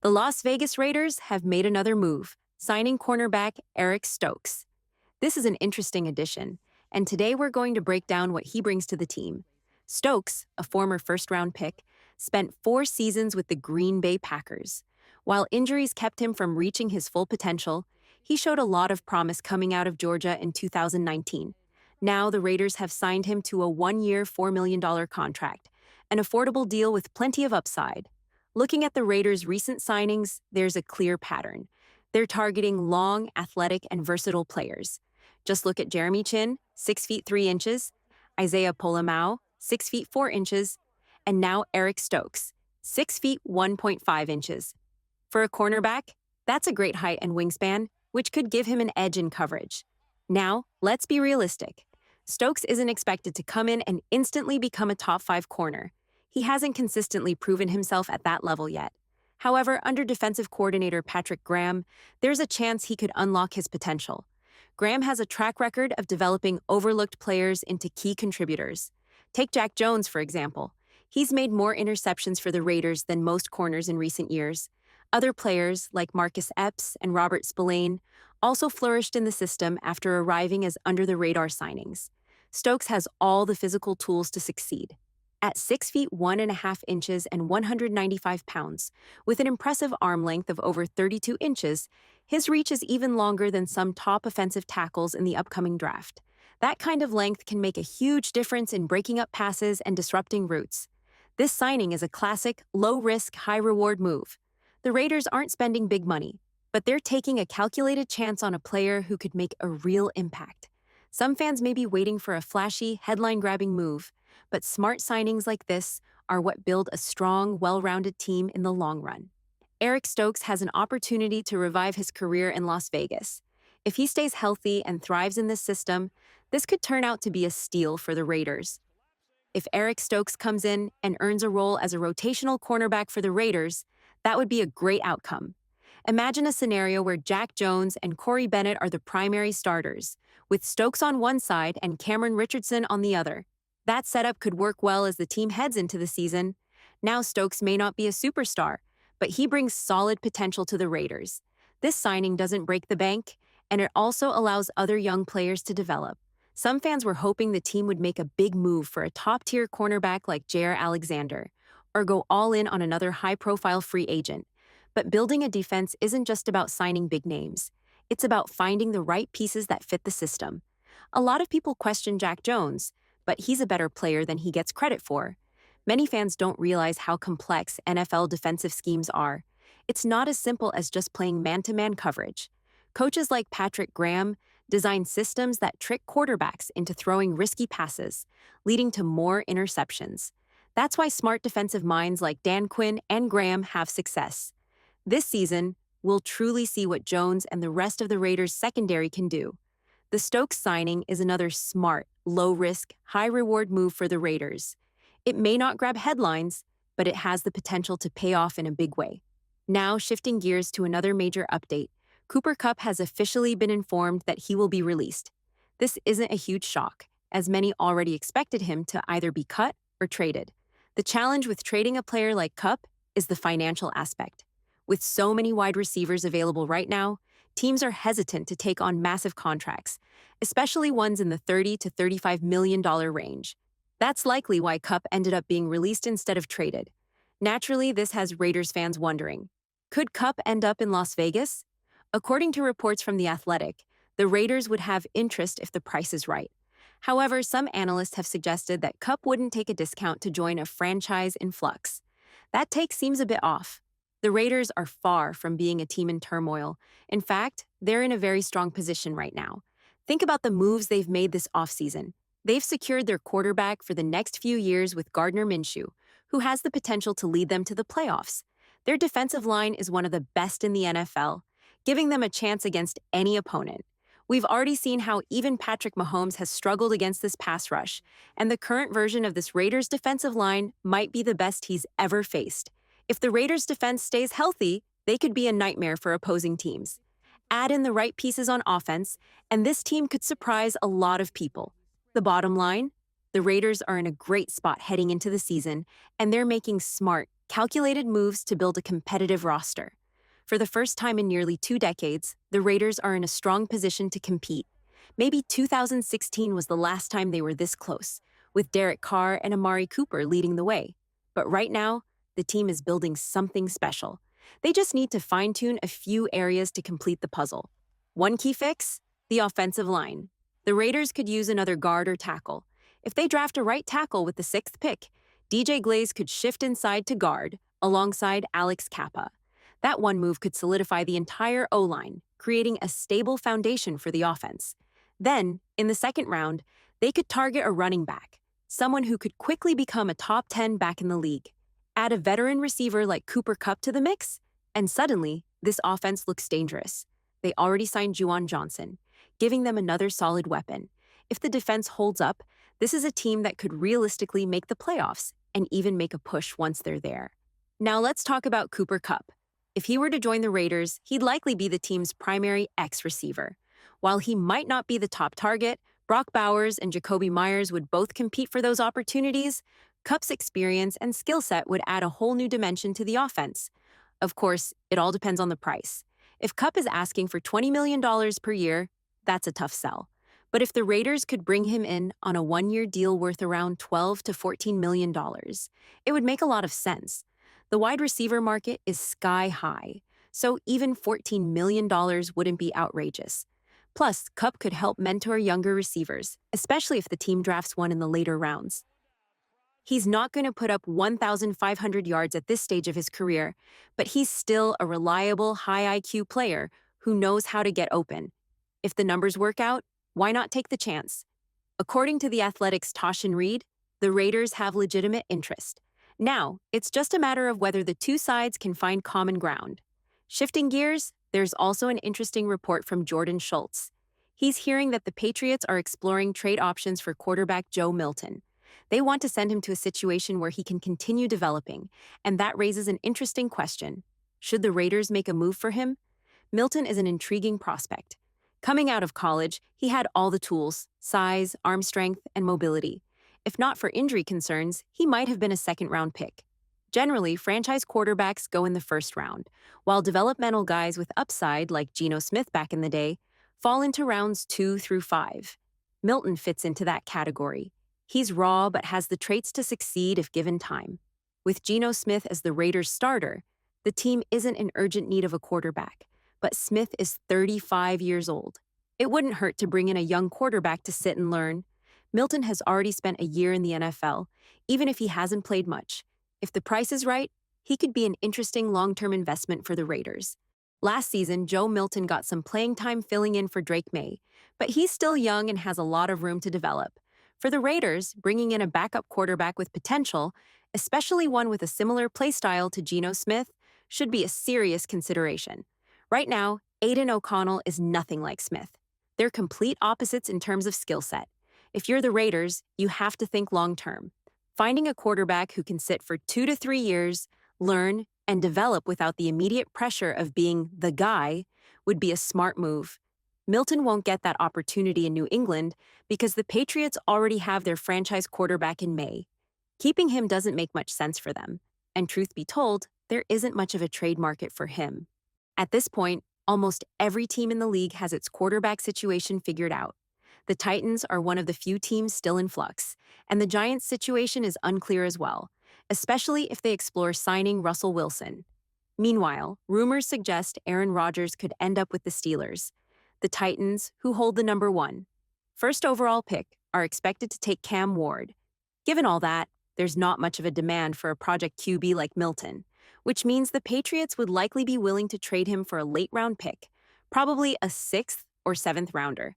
The Las Vegas Raiders have made another move, signing cornerback Eric Stokes. This is an interesting addition, and today we're going to break down what he brings to the team. Stokes, a former first-round pick, spent 4 seasons with the Green Bay Packers. While injuries kept him from reaching his full potential, he showed a lot of promise coming out of Georgia in 2019. Now the Raiders have signed him to a 1-year, $4 million contract, an affordable deal with plenty of upside. Looking at the Raiders' recent signings, there's a clear pattern. They're targeting long, athletic, and versatile players. Just look at Jeremy Chin, 6 feet 3 inches, Isaiah Polamau, 6 feet 4 inches, and now Eric Stokes, 6 feet 1.5 inches. For a cornerback, that's a great height and wingspan, which could give him an edge in coverage. Now, let's be realistic. Stokes isn't expected to come in and instantly become a top 5 corner. He hasn't consistently proven himself at that level yet. However, under defensive coordinator Patrick Graham, there's a chance he could unlock his potential. Graham has a track record of developing overlooked players into key contributors. Take Jack Jones, for example. He's made more interceptions for the Raiders than most corners in recent years. Other players, like Marcus Epps and Robert Spillane, also flourished in the system after arriving as under-the-radar signings. Stokes has all the physical tools to succeed. At 6 feet 1.5 inches and 195 pounds, with an impressive arm length of over 32 inches, his reach is even longer than some top offensive tackles in the upcoming draft. That kind of length can make a huge difference in breaking up passes and disrupting routes. This signing is a classic, low-risk, high-reward move. The Raiders aren't spending big money, but they're taking a calculated chance on a player who could make a real impact. Some fans may be waiting for a flashy, headline-grabbing move, but smart signings like this are what build a strong, well-rounded team in the long run. Eric Stokes has an opportunity to revive his career in Las Vegas. If he stays healthy and thrives in this system, this could turn out to be a steal for the Raiders. If Eric Stokes comes in and earns a role as a rotational cornerback for the Raiders, that would be a great outcome. Imagine a scenario where Jack Jones and Corey Bennett are the primary starters, with Stokes on one side and Cameron Richardson on the other. That setup could work well as the team heads into the season. Now Stokes may not be a superstar, but he brings solid potential to the Raiders. This signing doesn't break the bank, and it also allows other young players to develop. Some fans were hoping the team would make a big move for a top-tier cornerback like Jair Alexander, or go all in on another high-profile free agent. But building a defense isn't just about signing big names. It's about finding the right pieces that fit the system. A lot of people question Jack Jones, but he's a better player than he gets credit for. Many fans don't realize how complex NFL defensive schemes are. It's not as simple as just playing man-to-man coverage. Coaches like Patrick Graham design systems that trick quarterbacks into throwing risky passes, leading to more interceptions. That's why smart defensive minds like Dan Quinn and Graham have success. This season, we'll truly see what Jones and the rest of the Raiders' secondary can do. The Stokes signing is another smart, low-risk, high-reward move for the Raiders. It may not grab headlines, but it has the potential to pay off in a big way. Now, shifting gears to another major update, Cooper Kupp has officially been informed that he will be released. This isn't a huge shock, as many already expected him to either be cut or traded. The challenge with trading a player like Kupp is the financial aspect. With so many wide receivers available right now, teams are hesitant to take on massive contracts, especially ones in the $30 to $35 million range. That's likely why Kupp ended up being released instead of traded. Naturally, this has Raiders fans wondering, could Kupp end up in Las Vegas? According to reports from The Athletic, the Raiders would have interest if the price is right. However, some analysts have suggested that Kupp wouldn't take a discount to join a franchise in flux. That take seems a bit off. The Raiders are far from being a team in turmoil. In fact, they're in a very strong position right now. Think about the moves they've made this offseason. They've secured their quarterback for the next few years with Gardner Minshew, who has the potential to lead them to the playoffs. Their defensive line is one of the best in the NFL, giving them a chance against any opponent. We've already seen how even Patrick Mahomes has struggled against this pass rush, and the current version of this Raiders defensive line might be the best he's ever faced. If the Raiders' defense stays healthy, they could be a nightmare for opposing teams. Add in the right pieces on offense, and this team could surprise a lot of people. The bottom line? The Raiders are in a great spot heading into the season, and they're making smart, calculated moves to build a competitive roster. For the first time in nearly 2 decades, the Raiders are in a strong position to compete. Maybe 2016 was the last time they were this close, with Derek Carr and Amari Cooper leading the way. But right now, the team is building something special. They just need to fine-tune a few areas to complete the puzzle. One key fix? The offensive line. The Raiders could use another guard or tackle. If they draft a right tackle with the sixth pick, DJ Glaze could shift inside to guard, alongside Alex Kappa. That one move could solidify the entire O-line, creating a stable foundation for the offense. Then, in the second round, they could target a running back, someone who could quickly become a top 10 back in the league. Add a veteran receiver like Cooper Kupp to the mix, and suddenly, this offense looks dangerous. They already signed Juwan Johnson, giving them another solid weapon. If the defense holds up, this is a team that could realistically make the playoffs and even make a push once they're there. Now let's talk about Cooper Kupp. If he were to join the Raiders, he'd likely be the team's primary X receiver. While he might not be the top target, Brock Bowers and Jacoby Myers would both compete for those opportunities. Kupp's experience and skill set would add a whole new dimension to the offense. Of course, it all depends on the price. If Kupp is asking for $20 million per year, that's a tough sell. But if the Raiders could bring him in on a one-year deal worth around $12 to $14 million, it would make a lot of sense. The wide receiver market is sky high, so even $14 million wouldn't be outrageous. Plus, Kupp could help mentor younger receivers, especially if the team drafts one in the later rounds. He's not going to put up 1,500 yards at this stage of his career, but he's still a reliable, high IQ player who knows how to get open. If the numbers work out, why not take the chance? According to The Athletic's Tashin Reed, the Raiders have legitimate interest. Now, it's just a matter of whether the two sides can find common ground. Shifting gears, there's also an interesting report from Jordan Schultz. He's hearing that the Patriots are exploring trade options for quarterback Joe Milton. They want to send him to a situation where he can continue developing, and that raises an interesting question. Should the Raiders make a move for him? Milton is an intriguing prospect. Coming out of college, he had all the tools: size, arm strength, and mobility. If not for injury concerns, he might have been a second-round pick. Generally, franchise quarterbacks go in the first round, while developmental guys with upside, like Geno Smith back in the day, fall into rounds 2 through 5. Milton fits into that category. He's raw but has the traits to succeed if given time. With Geno Smith as the Raiders' starter, the team isn't in urgent need of a quarterback, but Smith is 35 years old. It wouldn't hurt to bring in a young quarterback to sit and learn. Milton has already spent a year in the NFL, even if he hasn't played much. If the price is right, he could be an interesting long-term investment for the Raiders. Last season, Joe Milton got some playing time filling in for Drake May, but he's still young and has a lot of room to develop. For the Raiders, bringing in a backup quarterback with potential, especially one with a similar playstyle to Geno Smith, should be a serious consideration. Right now, Aiden O'Connell is nothing like Smith. They're complete opposites in terms of skill set. If you're the Raiders, you have to think long-term. Finding a quarterback who can sit for 2 to 3 years, learn, and develop without the immediate pressure of being the guy would be a smart move. Milton won't get that opportunity in New England because the Patriots already have their franchise quarterback in May. Keeping him doesn't make much sense for them. And truth be told, there isn't much of a trade market for him. At this point, almost every team in the league has its quarterback situation figured out. The Titans are one of the few teams still in flux, and the Giants' situation is unclear as well, especially if they explore signing Russell Wilson. Meanwhile, rumors suggest Aaron Rodgers could end up with the Steelers. The Titans, who hold the number 1 first overall pick, are expected to take Cam Ward. Given all that, there's not much of a demand for a project QB like Milton, which means the Patriots would likely be willing to trade him for a late-round pick, probably a 6th or 7th rounder.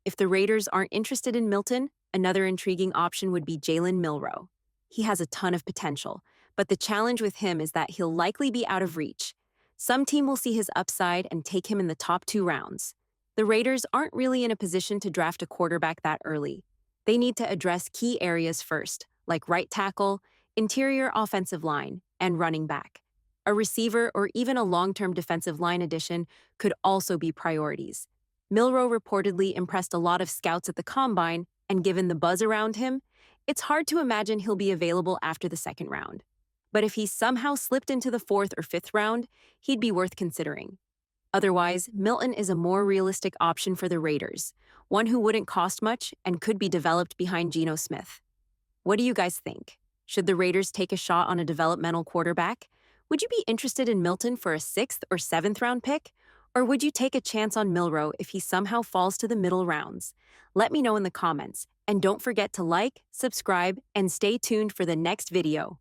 If the Raiders aren't interested in Milton, another intriguing option would be Jalen Milroe. He has a ton of potential, but the challenge with him is that he'll likely be out of reach. Some team will see his upside and take him in the top 2 rounds. The Raiders aren't really in a position to draft a quarterback that early. They need to address key areas first, like right tackle, interior offensive line, and running back. A receiver or even a long-term defensive line addition could also be priorities. Milroe reportedly impressed a lot of scouts at the Combine, and given the buzz around him, It's hard to imagine he'll be available after the second round. But if he somehow slipped into the fourth or fifth round, he'd be worth considering. Otherwise, Milton is a more realistic option for the Raiders, one who wouldn't cost much and could be developed behind Geno Smith. What do you guys think? Should the Raiders take a shot on a developmental quarterback? Would you be interested in Milton for a sixth or seventh round pick? Or would you take a chance on Milroe if he somehow falls to the middle rounds? Let me know in the comments. And don't forget to like, subscribe, and stay tuned for the next video.